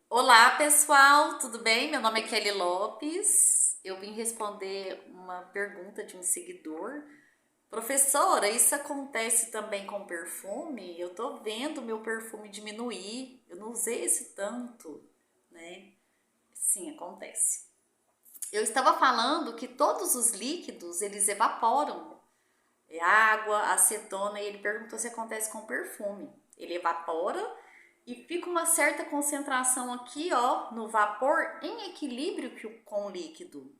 Olá, pessoal, tudo bem? Meu nome é Kelly Lopes. Eu vim responder uma pergunta de um seguidor. Professora, isso acontece também com perfume? Eu tô vendo meu perfume diminuir. Eu não usei esse tanto, né? Sim, acontece. Eu estava falando que todos os líquidos, eles evaporam. É água, acetona, e ele perguntou se acontece com perfume. Ele evapora e fica uma certa concentração aqui, ó, no vapor em equilíbrio com o líquido.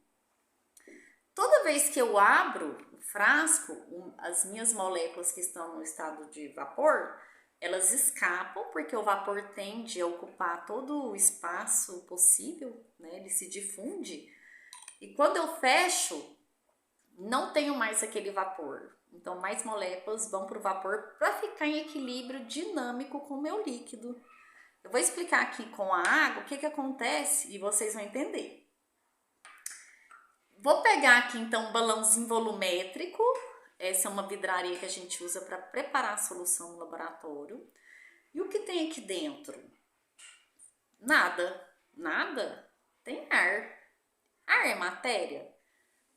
Toda vez que eu abro o frasco, as minhas moléculas que estão no estado de vapor, elas escapam porque o vapor tende a ocupar todo o espaço possível, né? Ele se difunde. E quando eu fecho, não tenho mais aquele vapor. Então, mais moléculas vão para o vapor para ficar em equilíbrio dinâmico com o meu líquido. Eu vou explicar aqui com a água o que acontece e vocês vão entender. Vou pegar aqui então um balãozinho volumétrico. Essa é uma vidraria que a gente usa para preparar a solução no laboratório. E o que tem aqui dentro? Nada. Nada? Tem ar. Ar é matéria?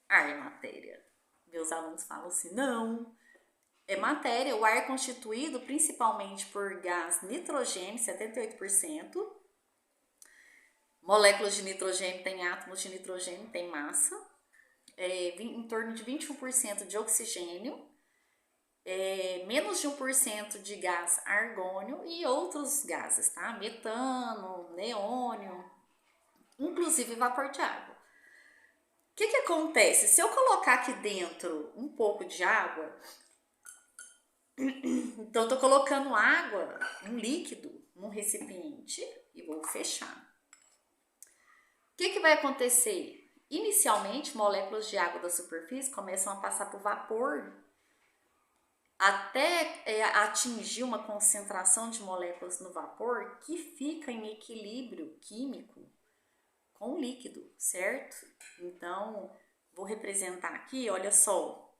Ar é matéria. Meus alunos falam assim: não, é matéria. O ar é constituído principalmente por gás nitrogênio, 78%. Moléculas de nitrogênio têm átomos de nitrogênio, tem massa. Em torno de 21% de oxigênio. Menos de 1% de gás argônio e outros gases, tá? Metano, neônio, inclusive vapor de água. O que acontece? Se eu colocar aqui dentro um pouco de água, então, eu tô colocando água, um líquido, num recipiente e vou fechar. O que vai acontecer? Inicialmente, moléculas de água da superfície começam a passar por vapor até atingir uma concentração de moléculas no vapor que fica em equilíbrio químico com o líquido, certo? Então, vou representar aqui, olha só.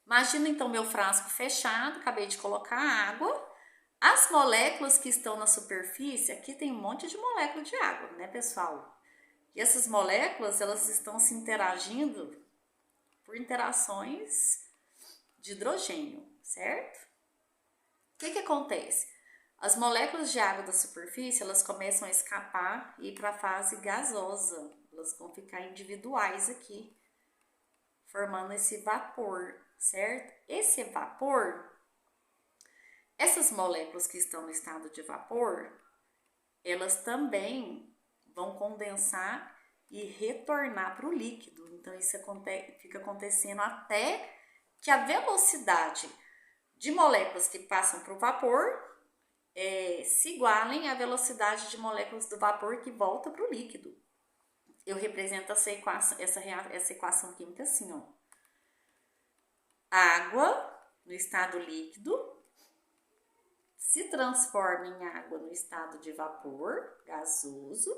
Imagina então meu frasco fechado, acabei de colocar água. As moléculas que estão na superfície, aqui tem um monte de molécula de água, né, pessoal? E essas moléculas, elas estão se interagindo por interações de hidrogênio, certo? O que acontece? As moléculas de água da superfície, elas começam a escapar e ir para a fase gasosa. Elas vão ficar individuais aqui, formando esse vapor, certo? Esse vapor, essas moléculas que estão no estado de vapor, elas também vão condensar e retornar para o líquido. Então, isso fica acontecendo até que a velocidade de moléculas que passam para o vapor se igualem à velocidade de moléculas do vapor que volta para o líquido. Eu represento essa equação química assim, ó. Água no estado líquido se transforma em água no estado de vapor gasoso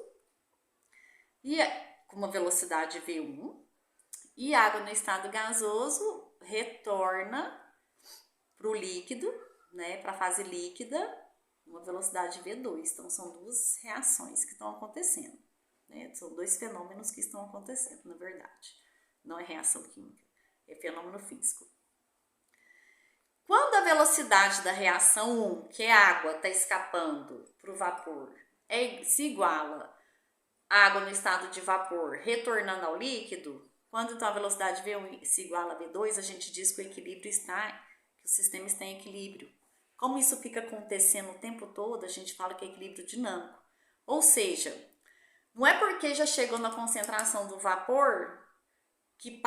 e com uma velocidade V1, e água no estado gasoso retorna para o líquido, né, para a fase líquida, uma velocidade V2. Então, são duas reações que estão acontecendo, né? São dois fenômenos que estão acontecendo, na verdade. Não é reação química, é fenômeno físico. Quando a velocidade da reação 1, que é a água, está escapando para o vapor, se iguala a água no estado de vapor retornando ao líquido, quando então a velocidade V1 se iguala a V2, a gente diz que o equilíbrio está, que o sistema está em equilíbrio. Como isso fica acontecendo o tempo todo, a gente fala que é equilíbrio dinâmico. Ou seja, não é porque já chegou na concentração do vapor que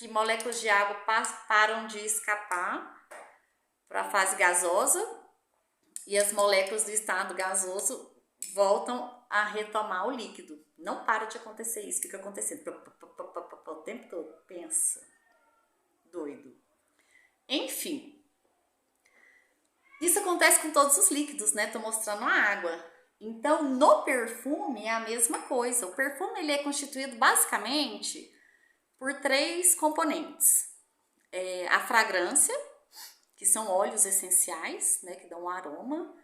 moléculas de água param de escapar para a fase gasosa e as moléculas do estado gasoso voltam a retomar o líquido. Não para de acontecer isso, fica acontecendo o tempo todo. Pensa. Doido. Enfim. Isso acontece com todos os líquidos, né? Tô mostrando a água. Então, no perfume é a mesma coisa. O perfume ele é constituído basicamente por três componentes. A fragrância, que são óleos essenciais, né, que dão aroma.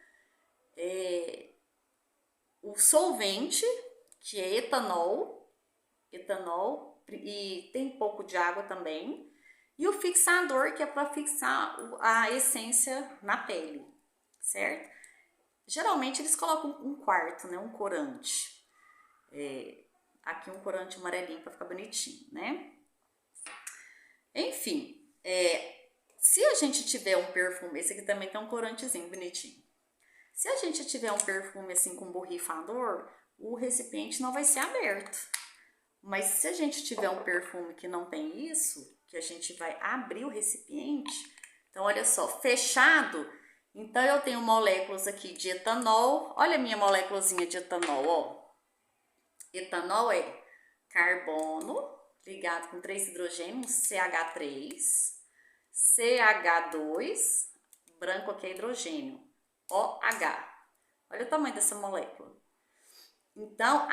o solvente, que é etanol, e tem pouco de água também, e o fixador, que é para fixar a essência na pele, certo? Geralmente eles colocam um quarto, né, um corante. Aqui um corante amarelinho para ficar bonitinho, né? Enfim, se a gente tiver um perfume, esse aqui também tem um corantezinho bonitinho. Se a gente tiver um perfume assim com borrifador, o recipiente não vai ser aberto. Mas se a gente tiver um perfume que não tem isso, que a gente vai abrir o recipiente, então olha só, fechado, então eu tenho moléculas aqui de etanol, olha a minha moléculazinha de etanol, ó. Etanol é carbono ligado com 3 hidrogênios, CH3, CH2, branco aqui é hidrogênio, OH. Olha o tamanho dessa molécula. Então,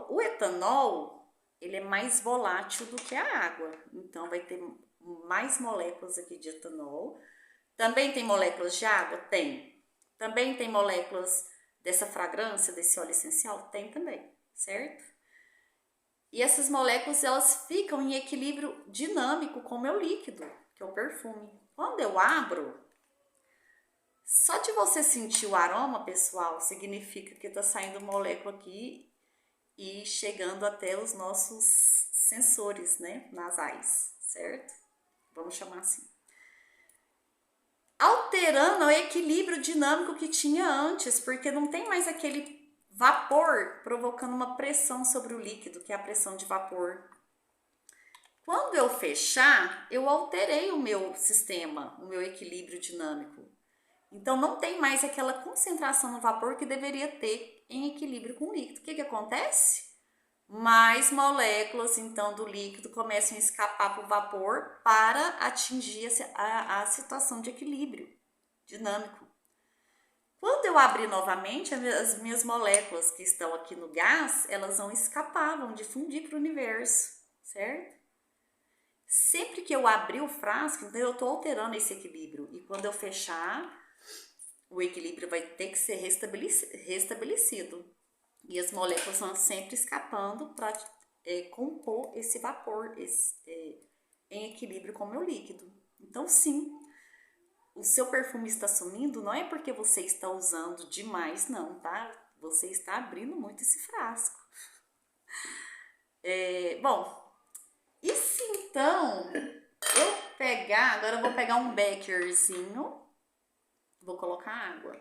o etanol, ele é mais volátil do que a água. Então, vai ter mais moléculas aqui de etanol. Também tem moléculas de água? Tem. Também tem moléculas dessa fragrância, desse óleo essencial? Tem também, certo? E essas moléculas, elas ficam em equilíbrio dinâmico com o meu líquido, que é o perfume. Quando eu abro, só de você sentir o aroma, pessoal, significa que tá saindo molécula aqui e chegando até os nossos sensores, né, nasais, certo? Vamos chamar assim. Alterando o equilíbrio dinâmico que tinha antes, porque não tem mais aquele vapor provocando uma pressão sobre o líquido, que é a pressão de vapor. Quando eu fechar, eu alterei o meu sistema, o meu equilíbrio dinâmico. Então, não tem mais aquela concentração no vapor que deveria ter em equilíbrio com o líquido. O que acontece? Mais moléculas, então, do líquido começam a escapar para o vapor para atingir a situação de equilíbrio dinâmico. Quando eu abrir novamente, as minhas moléculas que estão aqui no gás, elas vão escapar, vão difundir para o universo, certo? Sempre que eu abrir o frasco, então eu estou alterando esse equilíbrio. E quando eu fechar, o equilíbrio vai ter que ser restabelecido. E as moléculas vão sempre escapando para compor esse vapor em equilíbrio com o meu líquido. Então, sim, o seu perfume está sumindo, não é porque você está usando demais, não, tá? Você está abrindo muito esse frasco. Bom, e se então eu pegar, agora eu vou pegar um bekerzinho, vou colocar água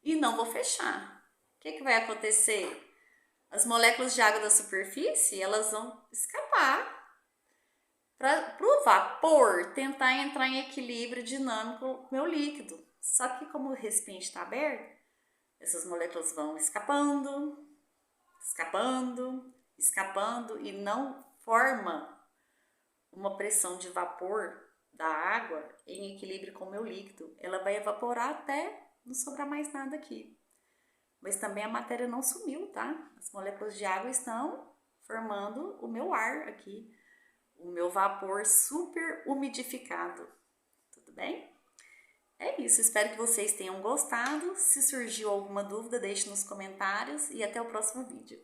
e não vou fechar. O que vai acontecer? As moléculas de água da superfície, elas vão escapar para o vapor tentar entrar em equilíbrio dinâmico com o meu líquido. Só que como o recipiente está aberto, essas moléculas vão escapando, escapando, escapando e não forma uma pressão de vapor da água em equilíbrio com o meu líquido. Ela vai evaporar até não sobrar mais nada aqui. Mas também a matéria não sumiu, tá? As moléculas de água estão formando o meu ar aqui, o meu vapor super umidificado. Tudo bem? É isso, espero que vocês tenham gostado. Se surgiu alguma dúvida, deixe nos comentários e até o próximo vídeo.